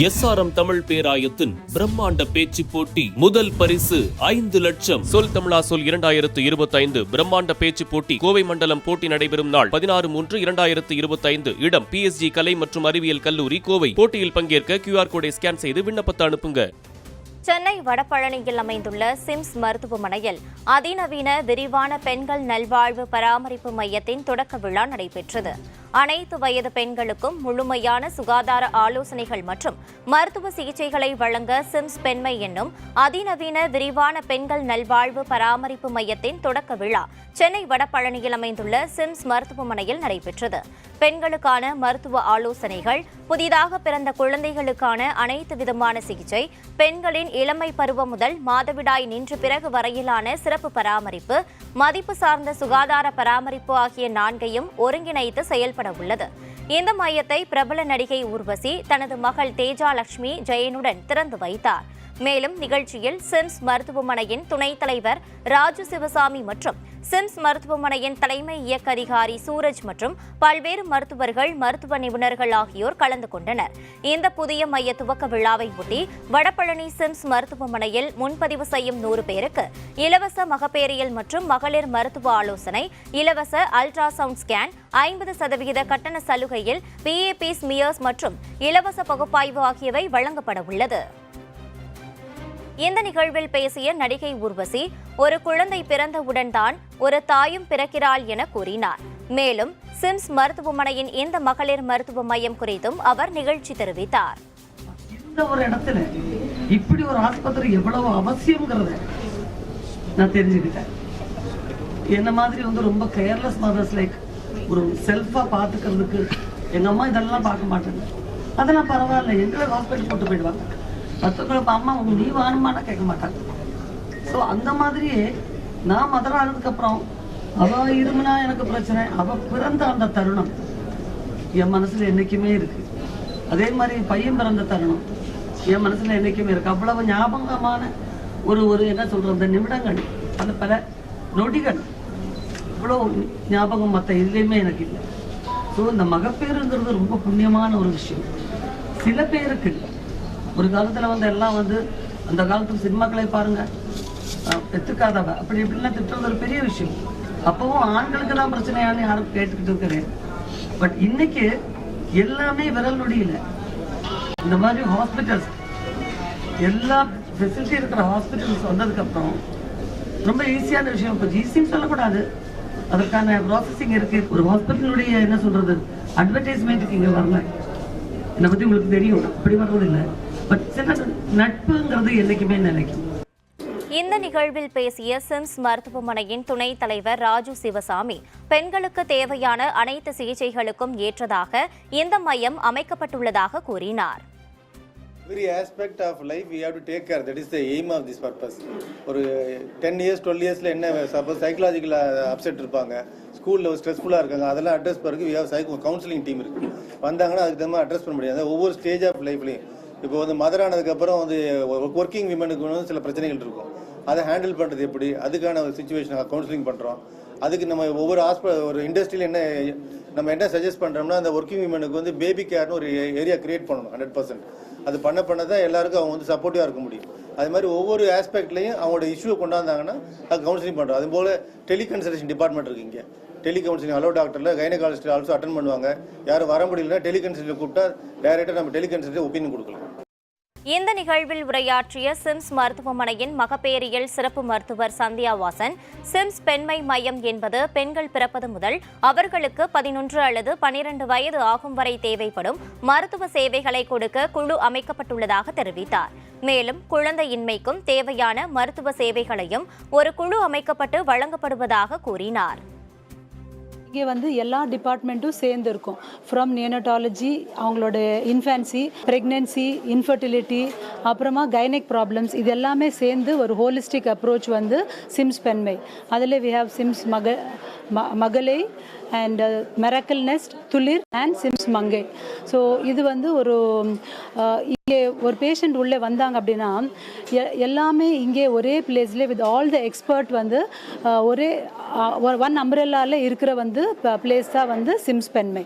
SRM Tamil பேராயத்தின் பிரம்மாண்ட பேச்சு போட்டி முதல் பரிசு 5 லட்சம். சொல் தமிழா சொல் 2025 பிரம்மாண்ட பேச்சு போட்டி கோவை மண்டலம் போட்டி நடைபெறும் நாள் 16/3/2025. இடம் PSG கலை மற்றும் அறிவியல் கல்லூரி, கோவை. போட்டியில் பங்கேற்க QR கோடை ஸ்கேன் செய்து விண்ணப்பத்தை அனுப்புங்க. சென்னை வடபழனியில் அமைந்துள்ள சிம்ஸ் மருத்துவமனையில் அதிநவீன விரிவான பெண்கள் நல்வாழ்வு பராமரிப்பு மையத்தின் தொடக்க விழா நடைபெற்றது. அனைத்து வயது பெண்களுக்கும் முழுமையான சுகாதார ஆலோசனைகள் மற்றும் மருத்துவ சிகிச்சைகளை வழங்க சிம்ஸ் பெண்மை என்னும் அதிநவீன விரிவான பெண்கள் நல்வாழ்வு பராமரிப்பு மையத்தின் தொடக்க விழா சென்னை வடபழனியில் அமைந்துள்ள சிம்ஸ் மருத்துவமனையில் நடைபெற்றது. பெண்களுக்கான மருத்துவ ஆலோசனைகள், புதிதாக பிறந்த குழந்தைகளுக்கான அனைத்து விதமான சிகிச்சை, பெண்களின் இளமை பருவம் முதல் மாதவிடாய் நின்ற பிறகு வரையிலான சிறப்பு பராமரிப்பு, மதிப்பு சார்ந்த சுகாதார பராமரிப்பு ஆகிய 4ஐயும் ஒருங்கிணைத்து செயல்பட உள்ளது. இந்த மையத்தை பிரபல நடிகை ஊர்வசி தனது மகள் தேஜா லட்சுமி ஜெயனுடன் திறந்து வைத்தார். மேலும் நிகழ்ச்சியில் சிம்ஸ் மருத்துவமனையின் துணைத் தலைவர் ராஜு சிவசாமி மற்றும் சிம்ஸ் மருத்துவமனையின் தலைமை இயக்க அதிகாரி சூரஜ் மற்றும் பல்வேறு மருத்துவர்கள், மருத்துவ நிபுணர்கள் ஆகியோர் கலந்து கொண்டனர். இந்த புதிய மைய துவக்க விழாவை ஒட்டி வடபழனி சிம்ஸ் மருத்துவமனையில் முன்பதிவு செய்யும் 100 பேருக்கு இலவச மகப்பேறியல் மற்றும் மகளிர் மருத்துவ ஆலோசனை, இலவச அல்ட்ராசவுண்ட் ஸ்கேன், 50% கட்டண சலுகையில் PAP ஸ்மியர்ஸ் மற்றும் இலவச பகுப்பாய்வு ஆகியவை வழங்கப்பட உள்ளது. இந்த நிகழ்வில் பேசிய நடிகை ஊர்வசி, ஒரு குழந்தை பிறந்தவுடன் தான் ஒரு தாயும் பிறக்கிறாள் என கூறினார். மேலும் சிம்ஸ் மருத்துவமனையின் இந்த மகளிர் மருத்துவ மையம் குறித்தும் அவர் நிகழ்ச்சி தெரிவித்தார். இந்த ஒரு இடத்துல இப்படி ஒரு ஆஸ்பத்திரி எவ்வளவு அவசியம்ங்கிறத நான் தெரிஞ்சுக்கிட்டேன். என்ன மாதிரி ரொம்ப கேர்லெஸ் மதர்ஸ், லைக் ஒரு செல்ஃபா பாத்துக்கிறதுக்கு எங்க அம்மா இதெல்லாம் பார்க்க மாட்டாங்க. அதெல்லாம் பரவாயில்ல, எங்களை ஹாஸ்பிட்டல் போட்டு போயிடுவாங்க. மற்றவங்களுக்கு அம்மா நீ வாணுமானா கேட்க மாட்டாங்க. ஸோ அந்த மாதிரியே நான் மதர் ஆனதுக்கு அப்புறம் அவ இருமுனா எனக்கு பிரச்சனை, அவ பிறந்த அந்த தருணம் என் மனசுல என்னைக்குமே இருக்கு. அதே மாதிரி பையன் பிறந்த தருணம் என் மனசுல என்னைக்குமே இருக்கு. அவ்வளவு ஞாபகமான ஒரு என்ன சொல்ற அந்த நிமிடங்கள், அந்த பல நொடிகள் இவ்வளவு ஞாபகம் மற்ற இதுலேயுமே எனக்கு இல்லை. ஸோ இந்த மகப்பேறுங்கிறது ரொம்ப புண்ணியமான ஒரு விஷயம். சில பேருக்கு ஒரு காலத்துல எல்லாம் அந்த காலத்துல சினிமாக்களை பாருங்க, பெற்றுக்காதவ அப்படி இப்படிலாம் திட்டுறது ஒரு பெரிய விஷயம். அப்பவும் ஆண்களுக்கு தான் பிரச்சனையானு யாரும் கேட்டுக்கிட்டு இருக்கிறேன். பட் இன்னைக்கு எல்லாமே விரல் நொடியில இந்த மாதிரி ஹாஸ்பிட்டல்ஸ், எல்லா ஃபெசிலிட்டி இருக்கிற ஹாஸ்பிட்டல்ஸ் வந்ததுக்கு அப்புறம் ரொம்ப ஈஸியான விஷயம். இப்போ ஈஸின்னு சொல்லக்கூடாது, அதற்கான ப்ராசஸிங் இருக்கு. ஒரு ஹாஸ்பிட்டலுடைய என்ன சொல்றது அட்வர்டைஸ்மெண்ட்டுக்கு இங்க வரல. என்னை பத்தி உங்களுக்கு தெரியும், அப்படி வர்றது இல்லை. பட் சில நட்புங்கிறது என்னைக்குமே நினைக்கும். இந்த நிகழ்வில் பேசிய சிம்ஸ் மருத்துவமனையின் துணைத் தலைவர் ராஜு சிவசாமி, பெண்களுக்கு தேவையான அனைத்து சிகிச்சைகளுக்கும் ஏற்றதாக இந்த மையம் அமைக்கப்பட்டுள்ளதாக கூறினார். Every aspect of life we have to take care. That is the aim of this purpose. ஒரு 10 years 12 yearsல என்ன சப்போஸ் சைக்கலாஜிக்கல் அப்செட் இருப்பாங்க, ஸ்கூலில் ஸ்ட்ரெஸ்ஃபுல்லாக இருக்காங்க, அதெல்லாம் அட்ரஸ் பண்ணுறதுக்கு we have கவுன்சிலிங் டீம் இருக்குது. வந்தாங்கன்னா அதுக்கு தகுந்த அட்ரஸ் பண்ண முடியாது. ஒவ்வொரு ஸ்டேஜ் ஆஃப் லைஃப்லையும் இப்போ மதர் ஆனதுக்கப்புறம் ஒர்க்கிங் விமனுக்கு சில பிரச்சனைகள் இருக்கும். அதை ஹேண்டில் பண்ணுறது எப்படி, அதுக்கான ஒரு சுச்சுவேஷன் கவுன்சிலிங் பண்ணுறோம். அதுக்கு நம்ம ஒவ்வொரு ஒரு இண்டஸ்ட்ரியில் நம்ம என்ன சஜஸ்ட் பண்ணுறோம்னா, அந்த ஒர்க்கிங் விமனுக்கு பேபி கேர்னு ஒரு ஏரியா கிரியேட் பண்ணணும். 100% அது பண்ண தான் எல்லாருக்கும் அவங்க சப்போர்ட்டிவாக இருக்க முடியும். அது மாதிரி ஒவ்வொரு ஆஸ்பெக்ட்லையும் அவங்களோட இஷ்யூவை கொண்டாந்தாங்கன்னா அது கவுன்சிலிங் பண்ணுறோம். அதுபோல் டெலிகன்சல்டேஷன் டிபார்ட்மெண்ட் இருக்குது இங்கே. டெலிகவுன்சிலிங் அலோ டாக்டரில் கைனகாலஜிஸ்ட் ஆல்சோ அட்டன் பண்ணுவாங்க. யாரும் வர முடியலன்னா டெலிகன்சல்ட்டில் கூப்பிட்டா டைரெக்டாக நம்ம டெலிகன்சல்ட்டில் ஒப்பீனியன் கொடுக்கலாம். இந்த நிகழ்வில் உரையாற்றிய சிம்ஸ் மருத்துவமனையின் மகப்பேறியல் சிறப்பு மருத்துவர் சந்தியா வாசன், சிம்ஸ் பெண்மை மையம் என்பது பெண்கள் பிறப்பது முதல் அவர்களுக்கு 11 அல்லது 12 வயது ஆகும் வரை தேவைப்படும் மருத்துவ சேவைகளை கொடுக்க குழு அமைக்கப்பட்டுள்ளதாக தெரிவித்தார். மேலும் குழந்தையின்மைக்கும் தேவையான மருத்துவ சேவைகளையும் ஒரு குழு அமைக்கப்பட்டு வழங்கப்படுவதாக கூறினார். இங்கே எல்லா டிபார்ட்மெண்ட்டும் சேர்ந்து இருக்கும். ஃப்ரம் நியோனட்டாலஜி, அவங்களோட இன்ஃபேன்சி, ப்ரெக்னென்சி, இன்ஃபர்டிலிட்டி, அப்புறமா கைனிக் ப்ராப்ளம்ஸ், இது எல்லாமே சேர்ந்து ஒரு ஹோலிஸ்டிக் அப்ரோச் சிம்ஸ் பெண்மை. அதில் வி ஹேவ் சிம்ஸ் மகளை அண்ட் மெராக்கிள் நெஸ்ட், துளிர் அண்ட் சிம்ஸ் மங்கை. ஸோ இது ஒரு இங்கே ஒரு பேஷண்ட் உள்ளே வந்தாங்க அப்படின்னா எல்லாமே இங்கே ஒரே பிளேஸ்ல வித் ஆல் த எக்ஸ்பர்ட் ஒரே ஒன் அம்ப்ரெல்லாவில் இருக்கிற பிளேஸ் தான் சிம்ஸ் பெண்மை.